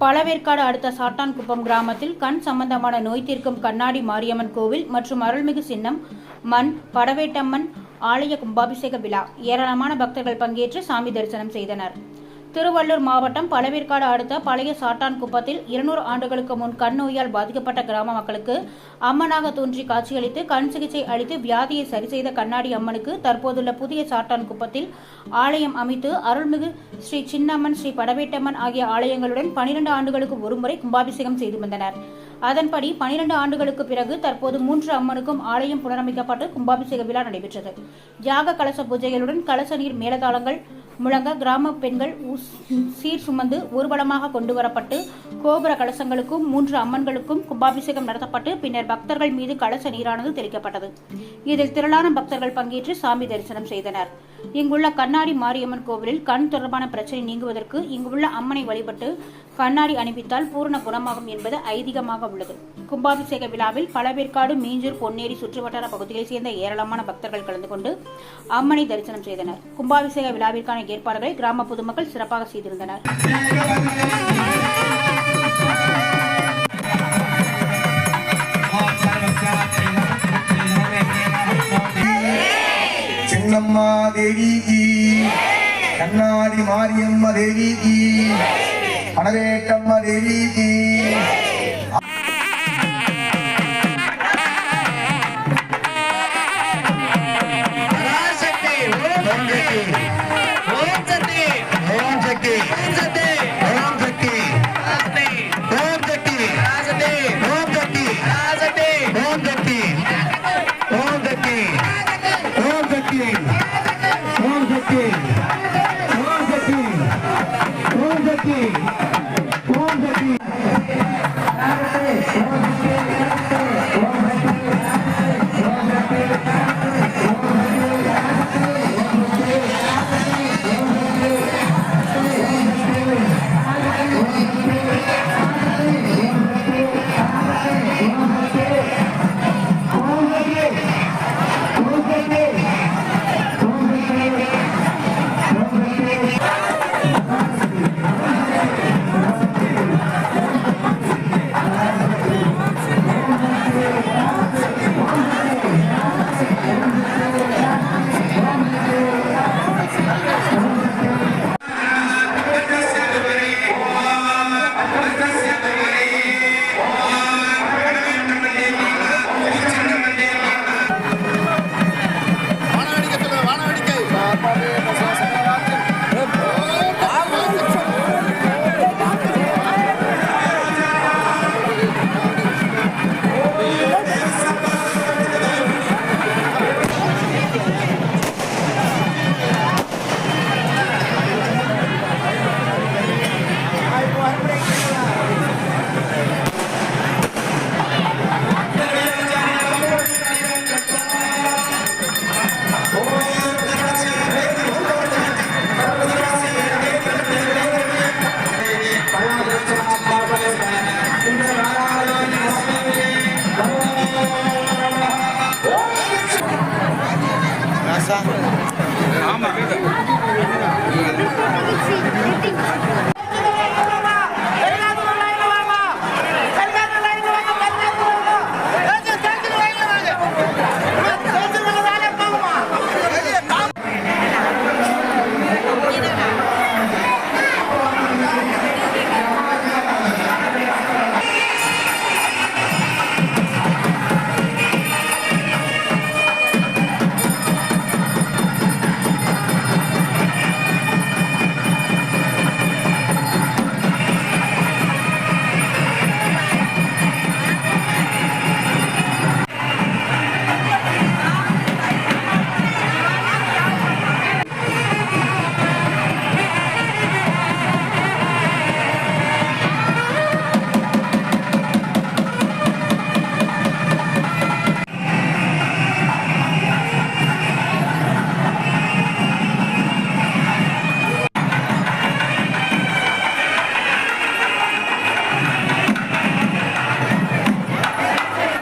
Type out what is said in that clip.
பழவேற்காடு அடுத்த சாத்தான்குப்பம் கிராமத்தில் கண் சம்பந்தமான நோய் தீர்க்கும் கண்ணாடி மாரியம்மன் கோவில் மற்றும் அருள்மிகு சின்னம் மண் படவேட்டம்மன் ஆலய கும்பாபிஷேக விழா. ஏராளமான பக்தர்கள் பங்கேற்று சாமி தரிசனம் செய்தனர். திருவள்ளூர் மாவட்டம் பழவேற்காடு அடுத்த பழைய சாத்தான்குப்பத்தில் 200 ஆண்டுகளுக்கு முன் கண் நோயால் பாதிக்கப்பட்ட கிராம மக்களுக்கு அம்மனாக தோன்றி காட்சியளித்து கண் சிகிச்சை அளித்து வியாதியை சரி செய்த கண்ணாடி அம்மனுக்கு தற்போதுள்ள புதிய சாத்தான்குப்பத்தில் ஆலயம் அமைத்து அருள்மிகு ஸ்ரீ சின்னம்மன், ஸ்ரீ படவேட்டம்மன் ஆகிய ஆலயங்களுடன் 12 ஆண்டுகளுக்கு ஒருமுறை கும்பாபிஷேகம் செய்து வந்தனர். அதன்படி 12 ஆண்டுகளுக்கு பிறகு தற்போது 3 அம்மனுக்கும் ஆலயம் புனரமைக்கப்பட்டு கும்பாபிஷேக விழா நடைபெற்றது. யாக கலச பூஜைகளுடன் கலச நீர் மேலதாளங்கள் முழங்க கிராம பெண்கள் சீர் சுமந்து ஊர்வலமாக கொண்டு வரப்பட்டு கோபுர கலசங்களுக்கும் 3 அம்மன்களுக்கும் கும்பாபிஷேகம் நடத்தப்பட்டு பின்னர் பக்தர்கள் மீது கலச நீரானது தெளிக்கப்பட்டது. இதில் திரளான பக்தர்கள் பங்கேற்று சாமி தரிசனம் செய்தனர். இங்குள்ள கண்ணாடி மாரியம்மன் கோவிலில் கண் தொடர்பான பிரச்சனை நீங்குவதற்கு இங்குள்ள அம்மனை வழிபட்டு கண்ணாடி அணிவித்தால் பூரண குணமாகும் என்பது ஐதீகமாக உள்ளது. கும்பாபிஷேக விழாவில் பழவேற்காடு, மீஞ்சூர், பொன்னேரி சுற்றுவட்டார பகுதிகளைச் சேர்ந்த ஏராளமான பக்தர்கள் கலந்து கொண்டு அம்மனை தரிசனம் செய்தனர். கும்பாபிஷேக விழாவிற்கான ஏற்பாடுகளை கிராம பொதுமக்கள் சிறப்பாக செய்திருந்தனர். சின்னம்மா தேவி கி, கண்ணாடி மாரியம்மா தேவி கி, படவேட்டம்மா தேவி கி. பராசக்தி